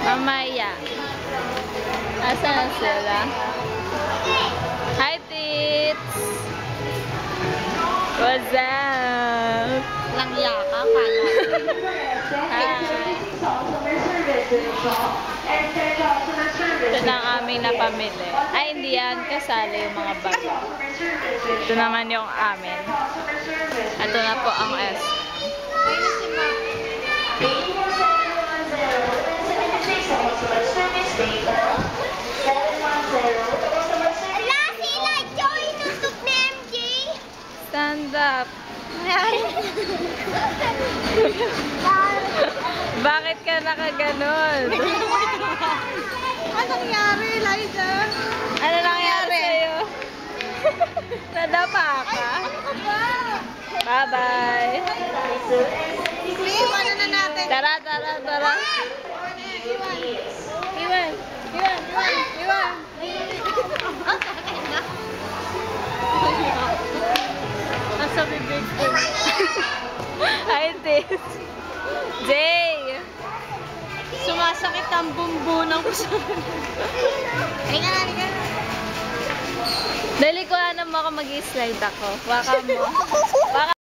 Mamaya. Asan na sila? Hi, tits! What's up? Langya ka, paano? Hi! Ito na ang aming napamili. Ay, hindi yan. Kasali yung mga bag. Ito naman yung amin. Ito na po ang S. Ala, sila Joy nutok ni MJ. Stand up. Bakit ka nakaganon? Ano nangyari, Liza? Ano nangyari sa'yo? Nadapa ka? Ano ba? Bye-bye. Iiwanan na natin. Tara, tara, tara. Iwan. Iwan. Iwan. Nasa bibig ko. Hi, tis. Jay. Sumasakit ang bumbunan ko sa... Halika na, halika na. Dali ko mo ako mag-slide ako. Baka mo. Baka